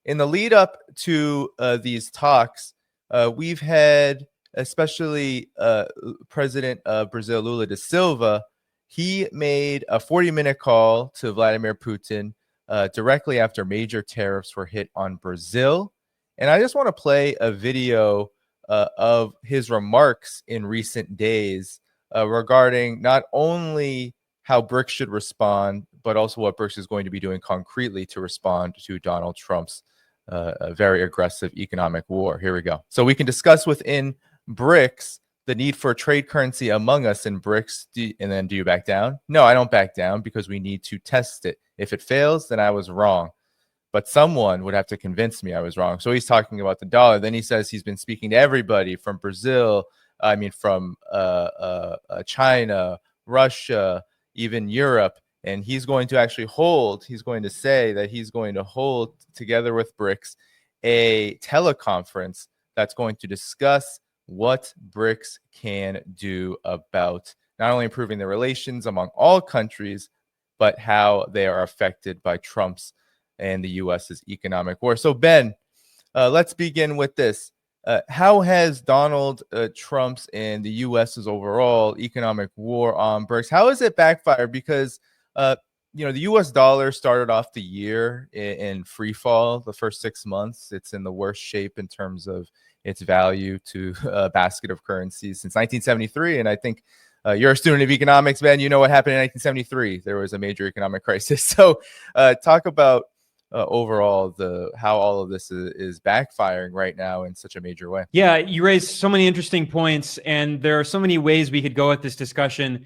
in the lead up to these talks, we've had, especially President of Brazil, Lula da Silva, he made a 40-minute call to Vladimir Putin directly after major tariffs were hit on Brazil. And I just want to play a video of his remarks in recent days regarding not only how BRICS should respond, but also what BRICS is going to be doing concretely to respond to Donald Trump's very aggressive economic war. Here we go. So we can discuss within BRICS the need for a trade currency among us in BRICS. And then do you back down? No, I don't back down because we need to test it. If it fails, then I was wrong. But someone would have to convince me I was wrong. So he's talking about the dollar. Then he says he's been speaking to everybody from Brazil, from China, Russia, even Europe. And he's going to say that he's going to hold together with BRICS a teleconference that's going to discuss what BRICS can do about not only improving the relations among all countries, but how they are affected by Trump's and the U.S.'s economic war. So, Ben, let's begin with this. How has Donald Trump's and the U.S.'s overall economic war on BRICS, how has it backfired? Because, the U.S. dollar started off the year in free fall. The first 6 months, it's in the worst shape in terms of its value to a basket of currencies since 1973. And I think you're a student of economics, Ben. You know what happened in 1973. There was a major economic crisis. So talk about overall how all of this is backfiring right now in such a major way. Yeah, you raised so many interesting points, and there are so many ways we could go at this discussion.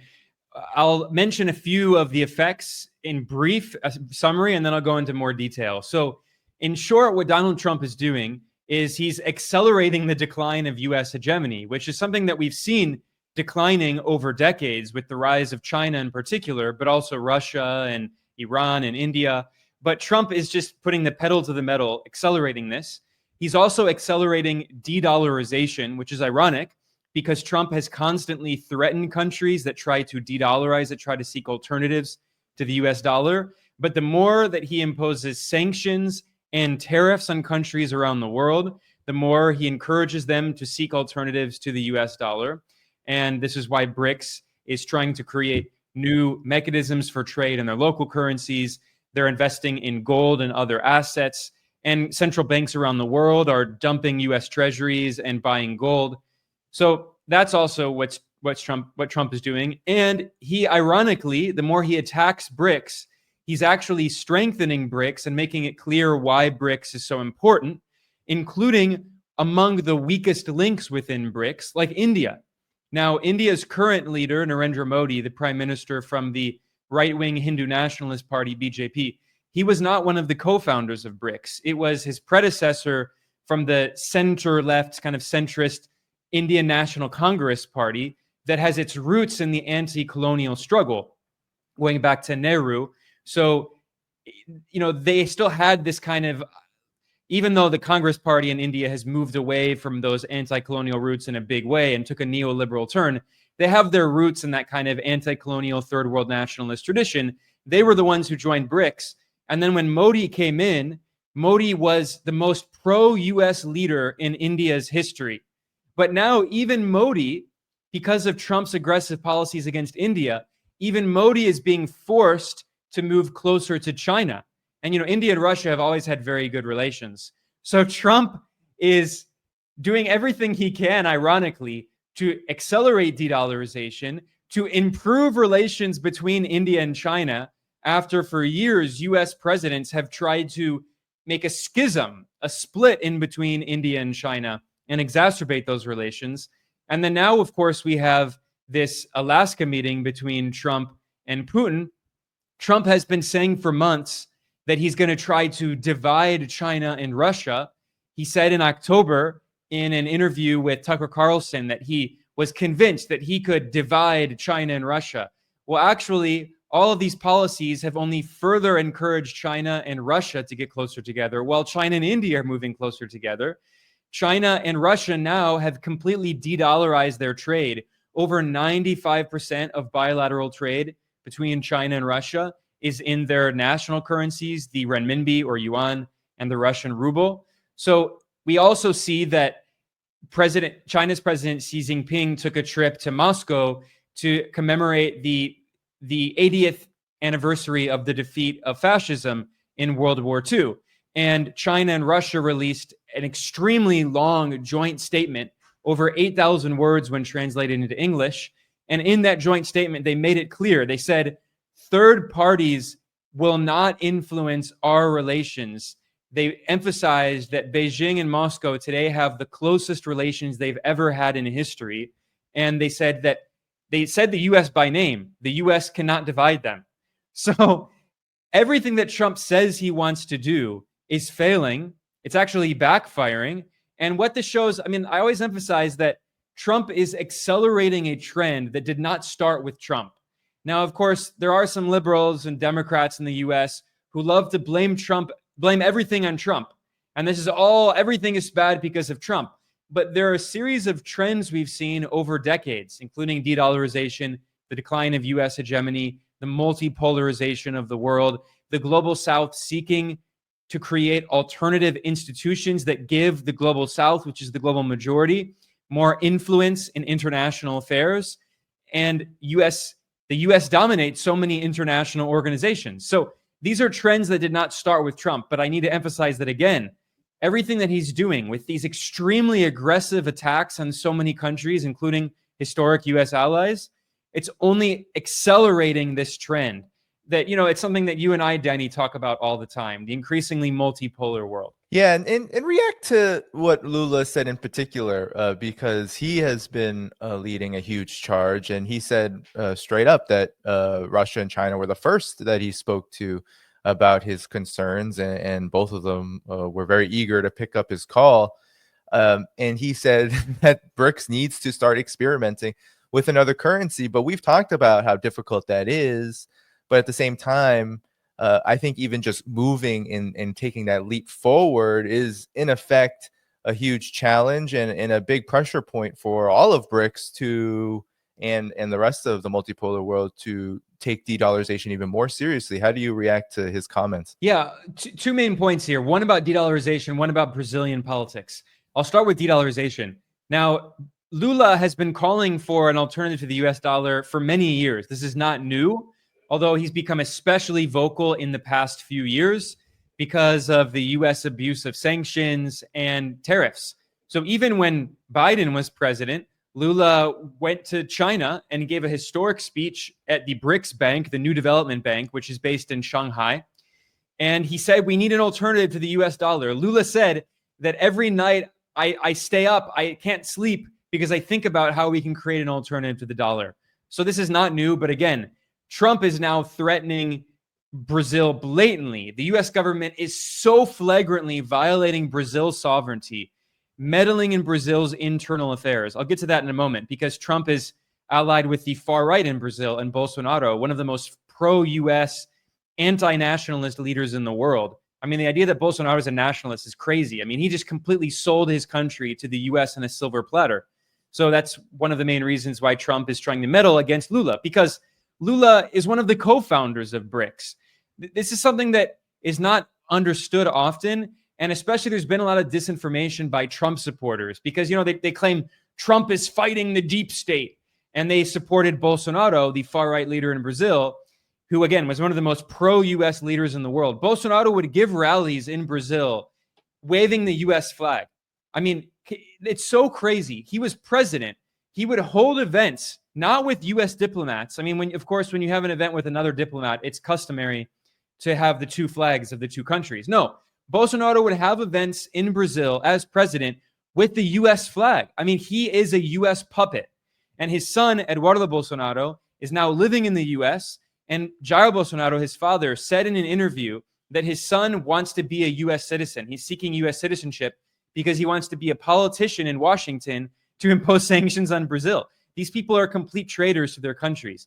I'll mention a few of the effects in brief summary, and then I'll go into more detail. So in short, what Donald Trump is doing is he's accelerating the decline of U.S. hegemony, which is something that we've seen declining over decades with the rise of China in particular, but also Russia and Iran and India. But Trump is just putting the pedal to the metal, accelerating this. He's also accelerating de-dollarization, which is ironic because Trump has constantly threatened countries that try to de-dollarize, that try to seek alternatives to the US dollar. But the more that he imposes sanctions and tariffs on countries around the world, the more he encourages them to seek alternatives to the US dollar. And this is why BRICS is trying to create new mechanisms for trade in their local currencies. They're investing in gold and other assets, and central banks around the world are dumping U.S. treasuries and buying gold. So that's also what Trump is doing. And he, ironically, the more he attacks BRICS, he's actually strengthening BRICS and making it clear why BRICS is so important, including among the weakest links within BRICS, like India. Now, India's current leader, Narendra Modi, the prime minister from the right-wing Hindu nationalist party, BJP, he was not one of the co-founders of BRICS. It was his predecessor from the center-left, kind of centrist Indian National Congress party that has its roots in the anti-colonial struggle going back to Nehru. So, they still had this kind of, even though the Congress party in India has moved away from those anti-colonial roots in a big way and took a neoliberal turn, they have their roots in that kind of anti-colonial third world nationalist tradition. They were the ones who joined BRICS. And then when Modi came in, Modi was the most pro-US leader in India's history. But now even Modi, because of Trump's aggressive policies against India, even Modi is being forced to move closer to China. And, India and Russia have always had very good relations. So Trump is doing everything he can, ironically, to accelerate de-dollarization, to improve relations between India and China, after for years, U.S. presidents have tried to make a schism, a split in between India and China, and exacerbate those relations. And then now, of course, we have this Alaska meeting between Trump and Putin. Trump has been saying for months that he's going to try to divide China and Russia. He said in October, in an interview with Tucker Carlson, that he was convinced that he could divide China and Russia. Well, actually, all of these policies have only further encouraged China and Russia to get closer together, while China and India are moving closer together. China and Russia now have completely de-dollarized their trade. Over 95% of bilateral trade between China and Russia is in their national currencies, the renminbi or yuan and the Russian ruble. So we also see that China's President Xi Jinping took a trip to Moscow to commemorate the 80th anniversary of the defeat of fascism in World War II. And China and Russia released an extremely long joint statement, over 8,000 words when translated into English. And in that joint statement, they made it clear. They said, third parties will not influence our relations. They emphasized that Beijing and Moscow today have the closest relations they've ever had in history. And they said the US by name. The US cannot divide them. So everything that Trump says he wants to do is failing. It's actually backfiring. And what this shows, I mean, I always emphasize that Trump is accelerating a trend that did not start with Trump. Now, of course, there are some liberals and Democrats in the US who love to blame everything on Trump. And everything is bad because of Trump. But there are a series of trends we've seen over decades, including de-dollarization, the decline of US hegemony, the multipolarization of the world, the global South seeking to create alternative institutions that give the global South, which is the global majority, more influence in international affairs. And the US dominates so many international organizations. So these are trends that did not start with Trump, but I need to emphasize that again, everything that he's doing with these extremely aggressive attacks on so many countries, including historic US allies, it's only accelerating this trend that, it's something that you and I, Danny, talk about all the time, the increasingly multipolar world. Yeah, and react to what Lula said in particular, because he has been leading a huge charge, and he said straight up that Russia and China were the first that he spoke to about his concerns, and both of them were very eager to pick up his call. And he said that BRICS needs to start experimenting with another currency, but we've talked about how difficult that is. But at the same time, I think even just moving and taking that leap forward is, in effect, a huge challenge and a big pressure point for all of BRICS and the rest of the multipolar world to take de-dollarization even more seriously. How do you react to his comments? Yeah, two main points here. One about de-dollarization, one about Brazilian politics. I'll start with de-dollarization. Now, Lula has been calling for an alternative to the US dollar for many years. This is not new, although he's become especially vocal in the past few years because of the US abuse of sanctions and tariffs. So even when Biden was president, Lula went to China and gave a historic speech at the BRICS Bank, the New Development Bank, which is based in Shanghai. And he said, we need an alternative to the US dollar. Lula said that every night I stay up, I can't sleep because I think about how we can create an alternative to the dollar. So this is not new, but again, Trump is now threatening Brazil blatantly. The US government is so flagrantly violating Brazil's sovereignty, meddling in Brazil's internal affairs. I'll get to that in a moment because Trump is allied with the far right in Brazil and Bolsonaro, one of the most pro-US anti-nationalist leaders in the world. I mean, the idea that Bolsonaro is a nationalist is crazy. I mean, he just completely sold his country to the US on a silver platter. So that's one of the main reasons why Trump is trying to meddle against Lula, because Lula is one of the co-founders of BRICS. This is something that is not understood often, and especially there's been a lot of disinformation by Trump supporters because, they claim Trump is fighting the deep state, and they supported Bolsonaro, the far-right leader in Brazil, who, again, was one of the most pro-US leaders in the world. Bolsonaro would give rallies in Brazil waving the US flag. I mean, it's so crazy. He was president. He would hold events, not with US diplomats. I mean, when you have an event with another diplomat, it's customary to have the two flags of the two countries. No, Bolsonaro would have events in Brazil as president with the US flag. I mean, he is a US puppet. And his son, Eduardo Bolsonaro, is now living in the US. And Jair Bolsonaro, his father, said in an interview that his son wants to be a US citizen. He's seeking US citizenship because he wants to be a politician in Washington to impose sanctions on Brazil. These people are complete traitors to their countries.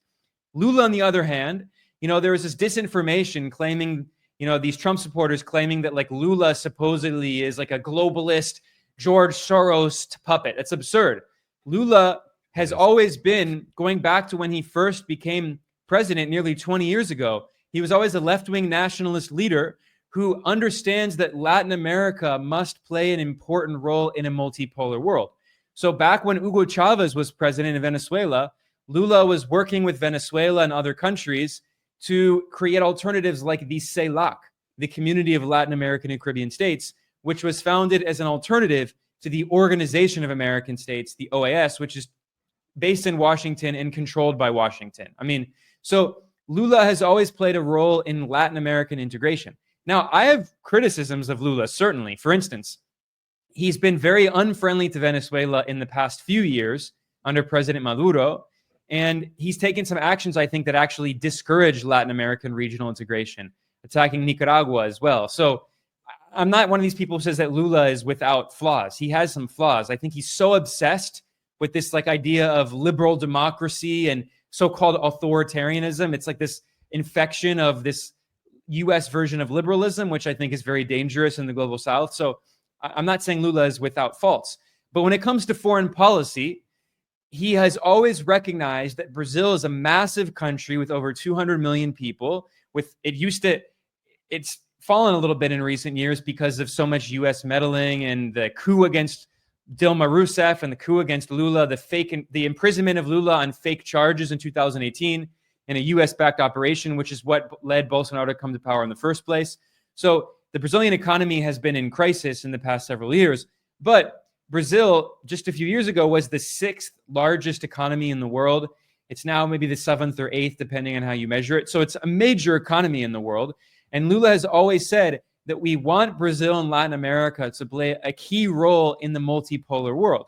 Lula, on the other hand, there was this disinformation claiming, these Trump supporters claiming that like Lula supposedly is like a globalist George Soros puppet. That's absurd. Lula has always been, going back to when he first became president nearly 20 years ago, he was always a left-wing nationalist leader who understands that Latin America must play an important role in a multipolar world. So back when Hugo Chavez was president of Venezuela, Lula was working with Venezuela and other countries to create alternatives like the CELAC, the Community of Latin American and Caribbean States, which was founded as an alternative to the Organization of American States, the OAS, which is based in Washington and controlled by Washington. I mean, so Lula has always played a role in Latin American integration. Now, I have criticisms of Lula, certainly. For instance, he's been very unfriendly to Venezuela in the past few years under President Maduro, and he's taken some actions, I think, that actually discourage Latin American regional integration, attacking Nicaragua as well. So I'm not one of these people who says that Lula is without flaws. He has some flaws. I think he's so obsessed with this like idea of liberal democracy and so-called authoritarianism. It's like this infection of this US version of liberalism, which I think is very dangerous in the global South. So I'm not saying Lula is without faults. But when it comes to foreign policy, he has always recognized that Brazil is a massive country with over 200 million people. It's fallen a little bit in recent years because of so much US meddling and the coup against Dilma Rousseff and the coup against Lula, the imprisonment of Lula on fake charges in 2018 in a US-backed operation, which is what led Bolsonaro to come to power in the first place. So the Brazilian economy has been in crisis in the past several years, but Brazil, just a few years ago, was the 6th largest economy in the world. It's now maybe the 7th or 8th, depending on how you measure it. So it's a major economy in the world. And Lula has always said that we want Brazil and Latin America to play a key role in the multipolar world.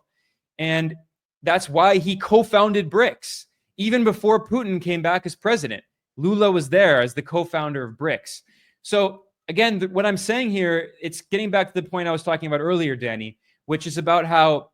And that's why he co-founded BRICS. Even before Putin came back as president, Lula was there as the co-founder of BRICS. So again, what I'm saying here, it's getting back to the point I was talking about earlier, Danny, which is about how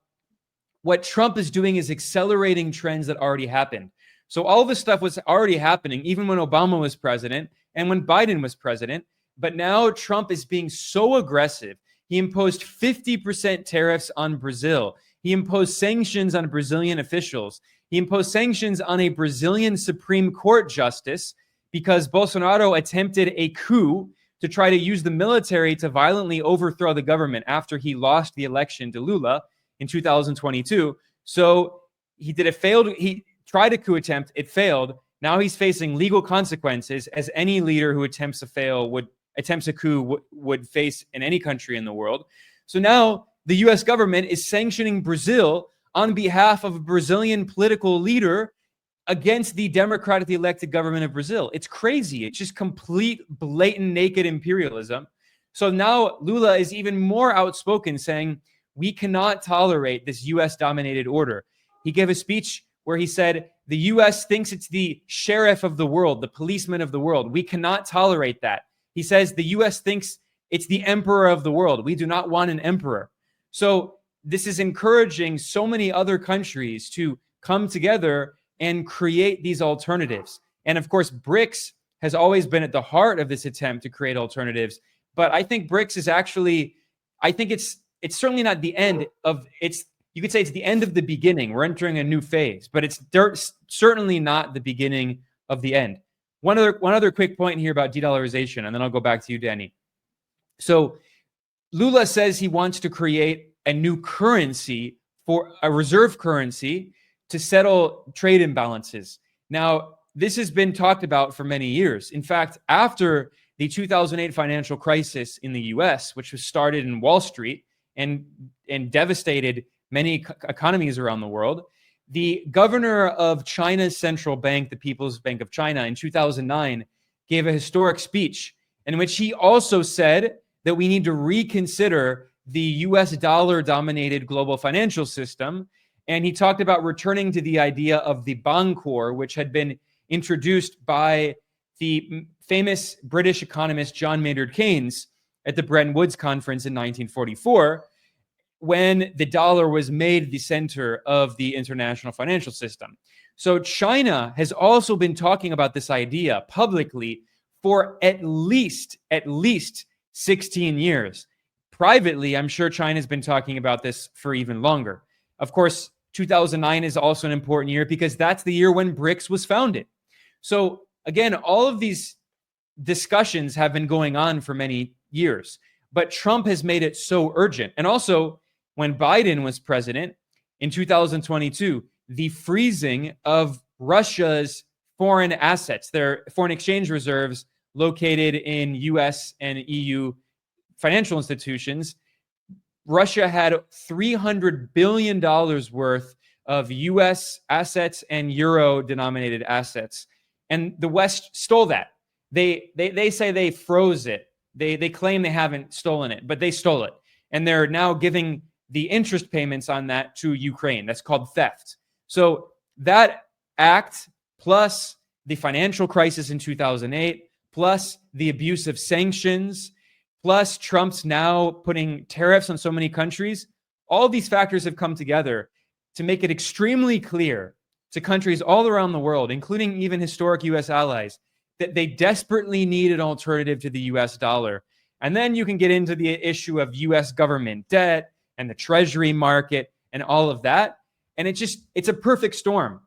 what Trump is doing is accelerating trends that already happened. So all this stuff was already happening, even when Obama was president and when Biden was president. But now Trump is being so aggressive. He imposed 50% tariffs on Brazil. He imposed sanctions on Brazilian officials. He imposed sanctions on a Brazilian Supreme Court justice because Bolsonaro attempted a coup to try to use the military to violently overthrow the government after he lost the election to Lula in 2022. So he tried a coup attempt, it failed. Now he's facing legal consequences, as any leader who attempts a coup would face in any country in the world. So now the US government is sanctioning Brazil on behalf of a Brazilian political leader against the democratically elected government of Brazil. It's crazy. It's just complete, blatant, naked imperialism. So now Lula is even more outspoken, saying, we cannot tolerate this US-dominated order. He gave a speech where he said, the US thinks it's the sheriff of the world, the policeman of the world. We cannot tolerate that. He says the US thinks it's the emperor of the world. We do not want an emperor. So this is encouraging so many other countries to come together and create these alternatives. And of course, BRICS has always been at the heart of this attempt to create alternatives. But I think BRICS is actually, I think it's certainly not the end of you could say it's the end of the beginning. We're entering a new phase, but it's certainly not the beginning of the end. One other quick point here about de-dollarization, and then I'll go back to you, Danny. So Lula says he wants to create a new currency, for a reserve currency, to settle trade imbalances. Now, this has been talked about for many years. In fact, after the 2008 financial crisis in the US, which was started in Wall Street and devastated many economies around the world, the governor of China's central bank, the People's Bank of China, in 2009, gave a historic speech in which he also said that we need to reconsider the US dollar-dominated global financial system. And he talked about returning to the idea of the Bancor, which had been introduced by the famous British economist John Maynard Keynes at the Bretton Woods Conference in 1944, when the dollar was made the center of the international financial system. So China has also been talking about this idea publicly for at least 16 years. Privately, I'm sure China's been talking about this for even longer. Of course, 2009 is also an important year because that's the year when BRICS was founded. So again, all of these discussions have been going on for many years. But Trump has made it so urgent. And also, when Biden was president in 2022, the freezing of Russia's foreign assets, their foreign exchange reserves located in US and EU financial institutions, Russia had $300 billion worth of US assets and euro denominated assets. And the West stole that. They say they froze it. They claim they haven't stolen it, but they stole it. And they're now giving the interest payments on that to Ukraine. That's called theft. So that act, plus the financial crisis in 2008, plus the abuse of sanctions, plus Trump's now putting tariffs on so many countries, all these factors have come together to make it extremely clear to countries all around the world, including even historic US allies, that they desperately need an alternative to the US dollar. And then you can get into the issue of US government debt and the treasury market and all of that. And it's a perfect storm.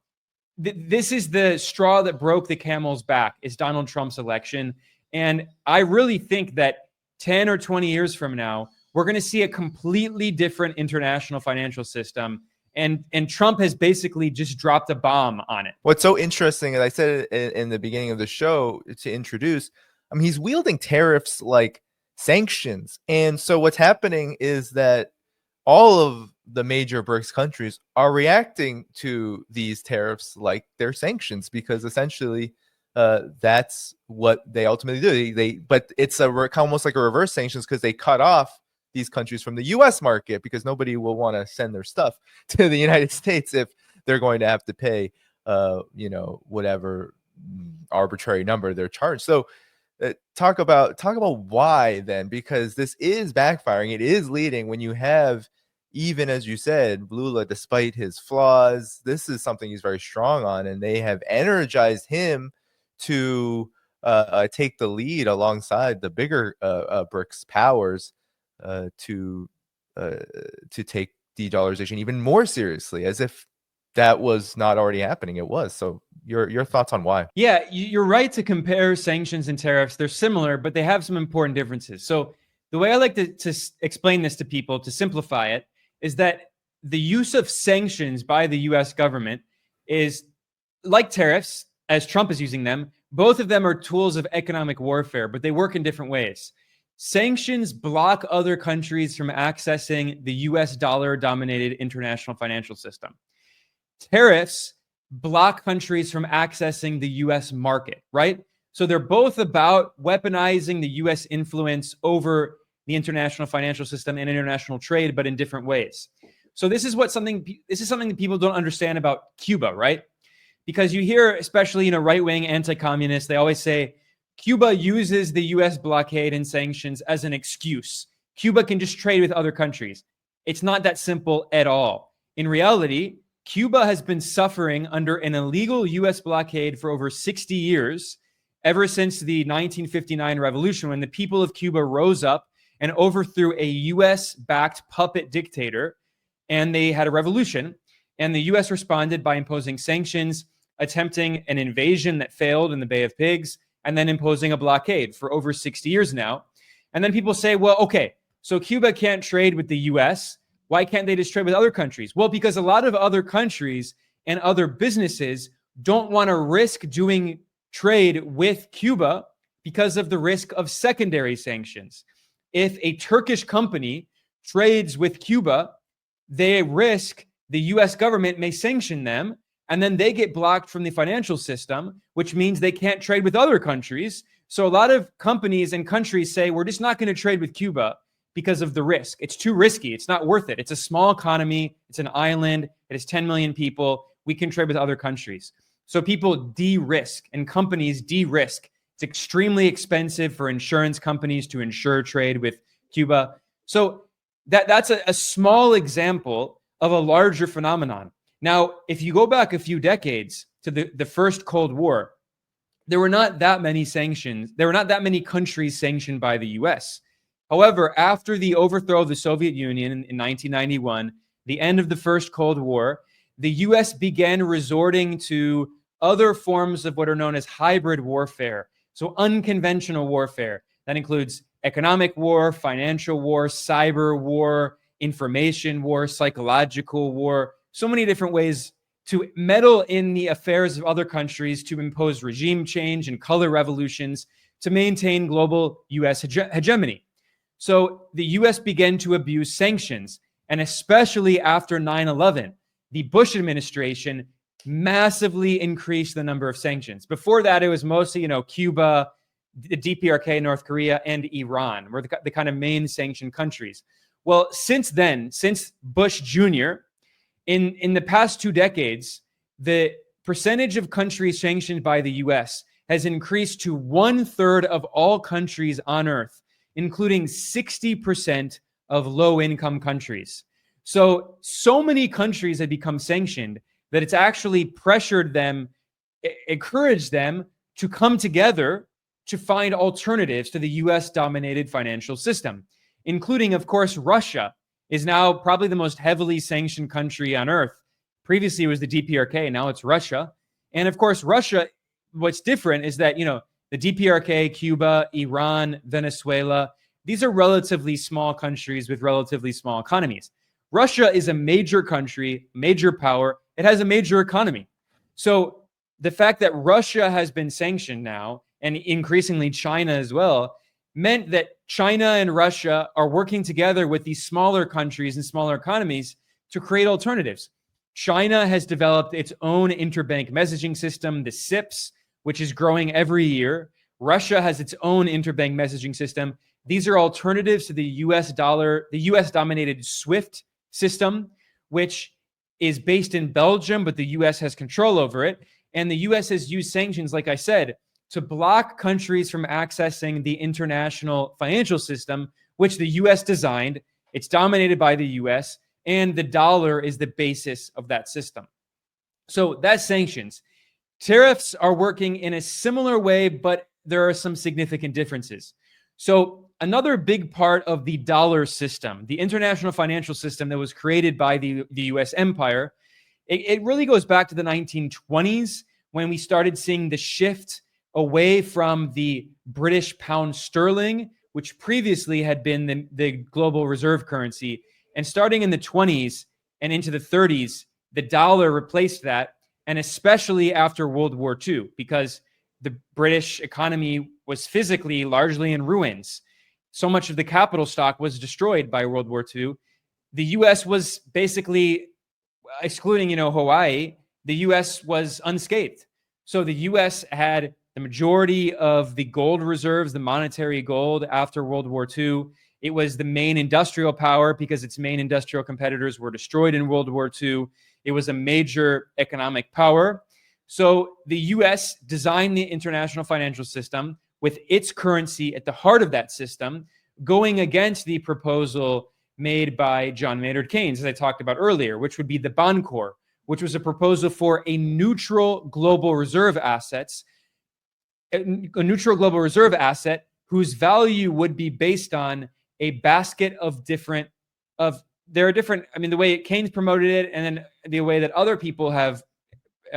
This is the straw that broke the camel's back, is Donald Trump's election. And I really think that 10 or 20 years from now, we're going to see a completely different international financial system. And Trump has basically just dropped a bomb on it. What's so interesting, as I said in the beginning of the show to introduce, I mean, he's wielding tariffs like sanctions. And so what's happening is that all of the major BRICS countries are reacting to these tariffs like they're sanctions, because essentially that's what they ultimately do. But it's almost like a reverse sanctions, because they cut off these countries from the US market, because nobody will want to send their stuff to the United States if they're going to have to pay whatever arbitrary number they're charged. So talk about why then, because this is backfiring. It is leading, when you have, even as you said, Lula, despite his flaws, this is something he's very strong on, and they have energized him to take the lead alongside the bigger BRICS powers to take de-dollarization even more seriously, as if that was not already happening. It was. So your thoughts on why? Yeah, you're right to compare sanctions and tariffs. They're similar, but they have some important differences. So the way I like to explain this to people, to simplify it, is that the use of sanctions by the US government is like tariffs, as Trump is using them. Both of them are tools of economic warfare, but they work in different ways. Sanctions block other countries from accessing the US dollar-dominated international financial system. Tariffs block countries from accessing the US market, right? So they're both about weaponizing the US influence over the international financial system and international trade, but in different ways. So this is something that people don't understand about Cuba, right? Because you hear, especially right-wing anti-communists, they always say Cuba uses the US blockade and sanctions as an excuse. Cuba can just trade with other countries. It's not that simple at all. In reality, Cuba has been suffering under an illegal US blockade for over 60 years, ever since the 1959 revolution, when the people of Cuba rose up and overthrew a US-backed puppet dictator, and they had a revolution. And the US responded by imposing sanctions, attempting an invasion that failed in the Bay of Pigs, and then imposing a blockade for over 60 years now. And then people say, well, okay, so Cuba can't trade with the US. Why can't they just trade with other countries? Well, because a lot of other countries and other businesses don't want to risk doing trade with Cuba because of the risk of secondary sanctions. If a Turkish company trades with Cuba, they risk the US government may sanction them, and then they get blocked from the financial system, which means they can't trade with other countries. So a lot of companies and countries say, we're just not going to trade with Cuba because of the risk. It's too risky. It's not worth it. It's a small economy. It's an island. It has 10 million people. We can trade with other countries. So people de-risk and companies de-risk. It's extremely expensive for insurance companies to insure trade with Cuba. So that's a small example of a larger phenomenon. Now, if you go back a few decades to the first Cold War, there were not that many sanctions. There were not that many countries sanctioned by the US. However, after the overthrow of the Soviet Union in 1991, the end of the first Cold War, the US began resorting to other forms of what are known as hybrid warfare. So unconventional warfare. That includes economic war, financial war, cyber war, information war, psychological war, so many different ways to meddle in the affairs of other countries, to impose regime change and color revolutions, to maintain global US hegemony. So the US began to abuse sanctions, and especially after 9/11, the Bush administration massively increased the number of sanctions. Before that, it was mostly, Cuba, the DPRK, North Korea, and Iran were the kind of main sanctioned countries. Well, since then, since Bush Jr., in the past 2 decades, the percentage of countries sanctioned by the US has increased to 1/3 of all countries on Earth, including 60% of low-income countries. So many countries have become sanctioned that it's actually pressured them, encouraged them to come together to find alternatives to the US-dominated financial system, including, of course, Russia is now probably the most heavily sanctioned country on Earth. Previously, it was the DPRK. Now it's Russia. And of course, Russia, what's different is that, the DPRK, Cuba, Iran, Venezuela, these are relatively small countries with relatively small economies. Russia is a major country, major power. It has a major economy. So the fact that Russia has been sanctioned now, and increasingly China as well, meant that China and Russia are working together with these smaller countries and smaller economies to create alternatives. China has developed its own interbank messaging system, the SIPS, which is growing every year. Russia has its own interbank messaging system. These are alternatives to the US dollar, the US dominated SWIFT system, which is based in Belgium, but the US has control over it. And the US has used sanctions, like I said, to block countries from accessing the international financial system, which the US designed. It's dominated by the US, and the dollar is the basis of that system. So that's sanctions. Tariffs are working in a similar way, but there are some significant differences. So another big part of the dollar system, the international financial system that was created by the US empire, it really goes back to the 1920s when we started seeing the shift away from the British pound sterling, which previously had been the global reserve currency. And starting in the 20s and into the 30s, the dollar replaced that, and especially after World War II, because the British economy was physically largely in ruins. So much of the capital stock was destroyed by World War II. The US was basically, excluding, Hawaii, the US was unscathed. So the US had the majority of the gold reserves, the monetary gold after World War II. It was the main industrial power because its main industrial competitors were destroyed in World War II. It was a major economic power. So the US designed the international financial system with its currency at the heart of that system, going against the proposal made by John Maynard Keynes, as I talked about earlier, which would be the Bond Corps, which was a proposal for a neutral global reserve assets, a neutral global reserve asset whose value would be based on a basket of different, there are different, the way Keynes promoted it and then the way that other people have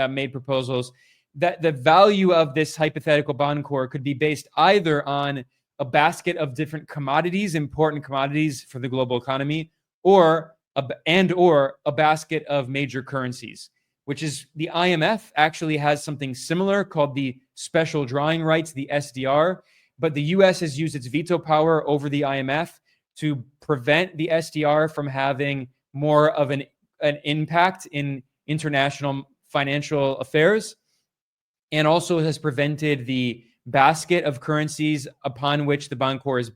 made proposals, that the value of this hypothetical bond core could be based either on a basket of different commodities, important commodities for the global economy, or a basket of major currencies, which is the IMF actually has something similar called the special drawing rights, the SDR, but the US has used its veto power over the IMF to prevent the SDR from having more of an impact in international financial affairs, and also has prevented the basket of currencies upon which the bond core is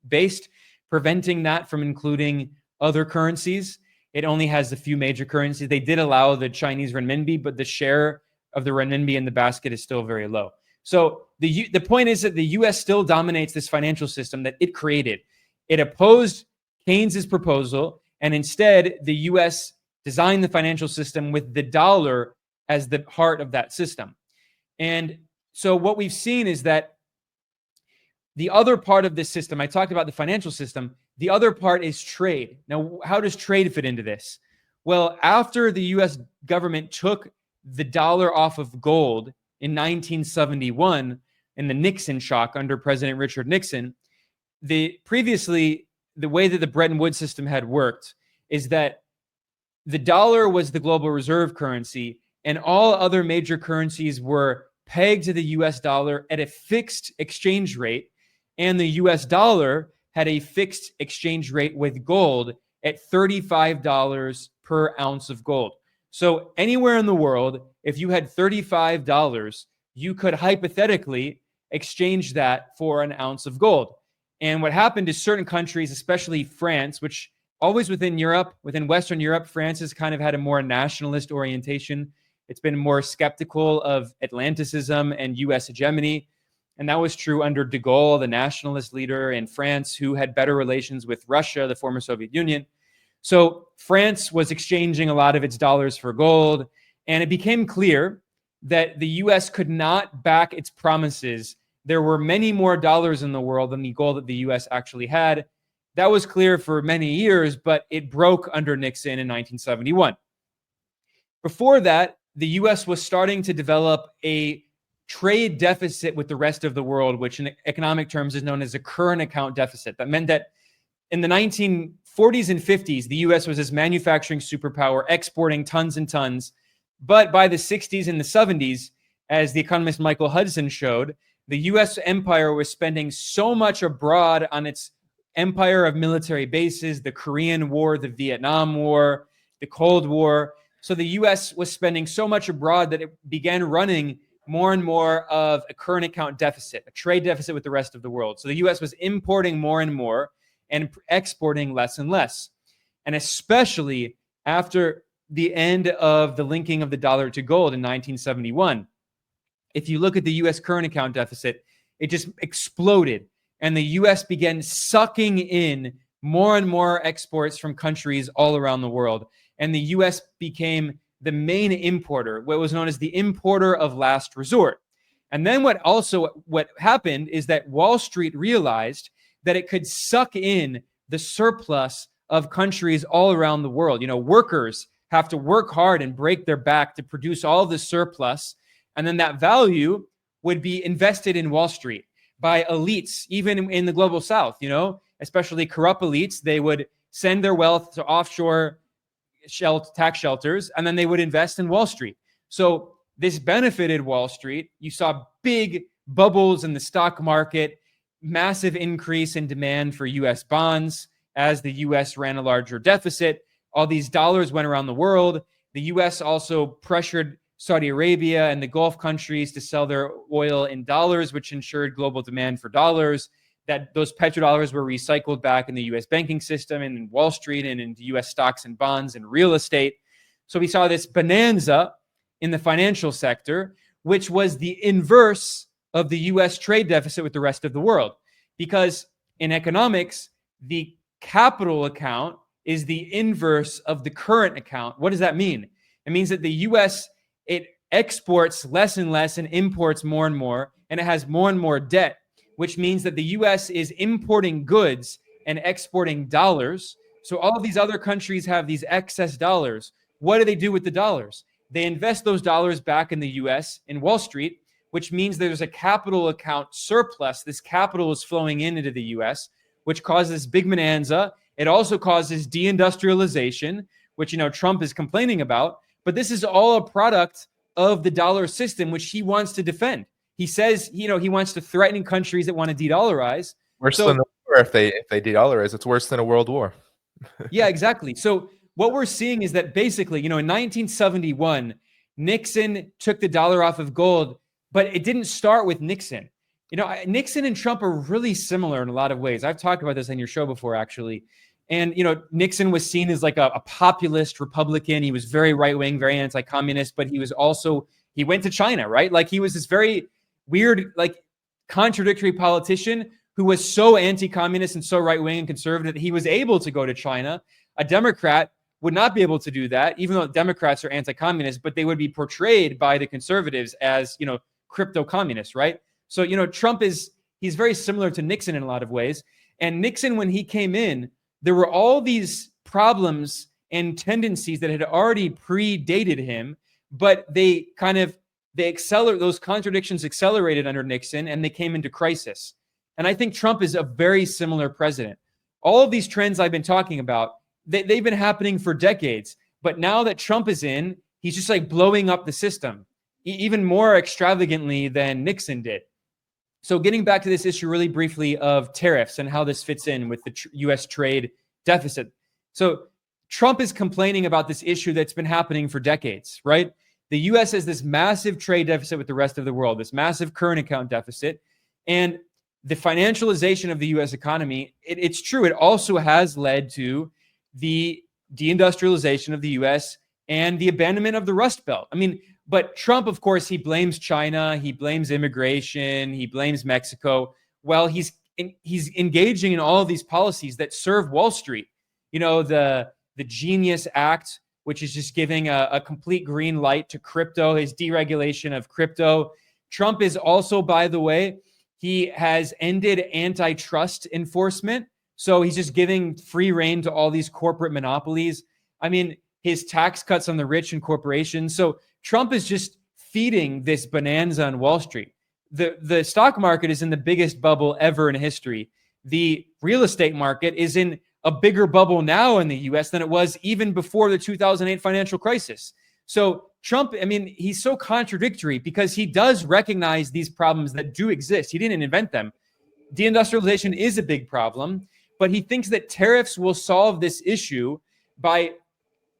based, preventing that from including other currencies. It only has a few major currencies. They did allow the Chinese renminbi, but the share of the renminbi in the basket is still very low. So the point is that the US still dominates this financial system that it created. It opposed Keynes's proposal, and instead the US designed the financial system with the dollar as the heart of that system. And so what we've seen is that the other part of this system, I talked about the financial system, the other part is trade. Now, how does trade fit into this? Well, after the US government took the dollar off of gold in 1971 in the Nixon shock under President Richard Nixon, previously, the way that the Bretton Woods system had worked is that the dollar was the global reserve currency, and all other major currencies were pegged to the US dollar at a fixed exchange rate, and the US dollar had a fixed exchange rate with gold at $35 per ounce of gold. So anywhere in the world, if you had $35, you could hypothetically exchange that for an ounce of gold. And what happened is certain countries, especially France, which always within Europe, within Western Europe, France has kind of had a more nationalist orientation. It's been more skeptical of Atlanticism and US hegemony. And that was true under de Gaulle, the nationalist leader in France, who had better relations with Russia, the former Soviet Union. So France was exchanging a lot of its dollars for gold. And it became clear that the US could not back its promises. There were many more dollars in the world than the gold that the US actually had. That was clear for many years, but it broke under Nixon in 1971. Before that, the US was starting to develop a trade deficit with the rest of the world, which in economic terms is known as a current account deficit. That meant that in the 1940s and 50s, the US was this manufacturing superpower, exporting tons and tons. But by the 60s and the 70s, as the economist Michael Hudson showed, the US empire was spending so much abroad on its empire of military bases, the Korean War, the Vietnam War, the Cold War. So the US was spending so much abroad that it began running more and more of a current account deficit, a trade deficit with the rest of the world. So the US was importing more and more and exporting less and less. And especially after the end of the linking of the dollar to gold in 1971, if you look at the US current account deficit, it just exploded. And the US began sucking in more and more exports from countries all around the world. And the US became the main importer, what was known as the importer of last resort. And then what happened is that Wall Street realized that it could suck in the surplus of countries all around the world. You know, workers have to work hard and break their back to produce all the surplus. And then that value would be invested in Wall Street by elites, even in the global South, you know, especially corrupt elites. They would send their wealth to offshore tax shelters, and then they would invest in Wall Street. So this benefited Wall Street. You saw big bubbles in the stock market, massive increase in demand for US bonds as the US ran a larger deficit. All these dollars went around the world. The US also pressured Saudi Arabia and the Gulf countries to sell their oil in dollars, which ensured global demand for dollars. That those petrodollars were recycled back in the US banking system and in Wall Street and in US stocks and bonds and real estate. So we saw this bonanza in the financial sector, which was the inverse of the US trade deficit with the rest of the world. Because in economics, the capital account is the inverse of the current account. What does that mean? It means that the US, it exports less and less and imports more and more, and it has more and more debt, which means that the US is importing goods and exporting dollars. So all of these other countries have these excess dollars. What do they do with the dollars? They invest those dollars back in the US in Wall Street, which means there's a capital account surplus. This capital is flowing into the US, which causes big bonanza. It also causes deindustrialization, which, you know, Trump is complaining about. But this is all a product of the dollar system, which he wants to defend. He says, you know, he wants to threaten countries that want to de-dollarize. Worse than the war if they de-dollarize. It's worse than a world war. Yeah, exactly. So what we're seeing is that basically, you know, in 1971, Nixon took the dollar off of gold, but it didn't start with Nixon. You know, Nixon and Trump are really similar in a lot of ways. I've talked about this on your show before, actually. And, you know, Nixon was seen as like a populist Republican. He was very right-wing, very anti-communist, but he was also, he went to China, right? Like he was this very weird, like contradictory politician who was so anti-communist and so right-wing and conservative that he was able to go to China. A Democrat would not be able to do that, even though Democrats are anti-communist, but they would be portrayed by the conservatives as, you know, crypto-communists, right? So, you know, Trump he's very similar to Nixon in a lot of ways. And Nixon, when he came in, there were all these problems and tendencies that had already predated him, but they accelerate, those contradictions accelerated under Nixon, and they came into crisis. And I think Trump is a very similar president. All of these trends I've been talking about, they've been happening for decades. But now that Trump is in, he's just like blowing up the system, even more extravagantly than Nixon did. So getting back to this issue really briefly of tariffs and how this fits in with the U.S. trade deficit. So Trump is complaining about this issue that's been happening for decades, right? The U.S. has this massive trade deficit with the rest of the world, this massive current account deficit. And the financialization of the U.S. economy, it's true, it also has led to the deindustrialization of the U.S. and the abandonment of the Rust Belt. I mean, but Trump, of course, he blames China, he blames immigration, he blames Mexico. Well, he's engaging in all of these policies that serve Wall Street. You know, the Genius Act, which is just giving a complete green light to crypto, his deregulation of crypto. Trump is also, by the way, he has ended antitrust enforcement. So he's just giving free rein to all these corporate monopolies. I mean, his tax cuts on the rich and corporations. So Trump is just feeding this bonanza on Wall Street. The stock market is in the biggest bubble ever in history. The real estate market is in a bigger bubble now in the US than it was even before the 2008 financial crisis. So Trump, I mean, he's so contradictory because he does recognize these problems that do exist. He didn't invent them. Deindustrialization is a big problem, but he thinks that tariffs will solve this issue by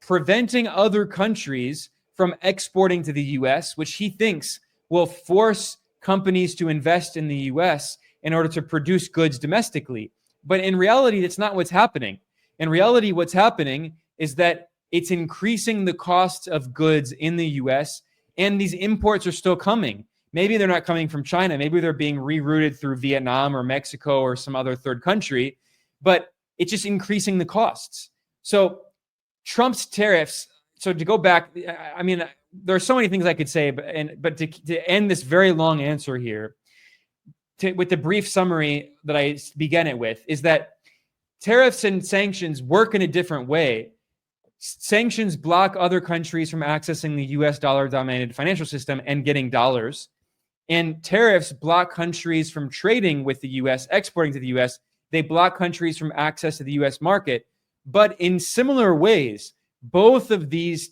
preventing other countries from exporting to the US, which he thinks will force companies to invest in the US in order to produce goods domestically. But in reality, that's not what's happening. In reality, what's happening is that it's increasing the cost of goods in the US, and these imports are still coming. Maybe they're not coming from China. Maybe they're being rerouted through Vietnam or Mexico or some other third country, but it's just increasing the costs. So Trump's tariffs, so to go back, I mean, there are so many things I could say, but to end this very long answer here, with the brief summary that I began it with, is that tariffs and sanctions work in a different way. Sanctions block other countries from accessing the US dollar-dominated financial system and getting dollars. And tariffs block countries from trading with the US, exporting to the US. They block countries from access to the US market. But in similar ways, both of these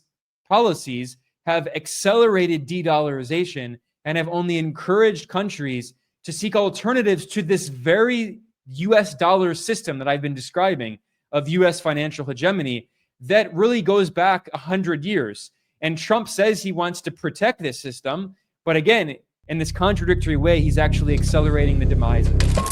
policies have accelerated de-dollarization and have only encouraged countries to seek alternatives to this very US dollar system that I've been describing of US financial hegemony that really goes back 100 years. And Trump says he wants to protect this system, but again, in this contradictory way, he's actually accelerating the demise of it.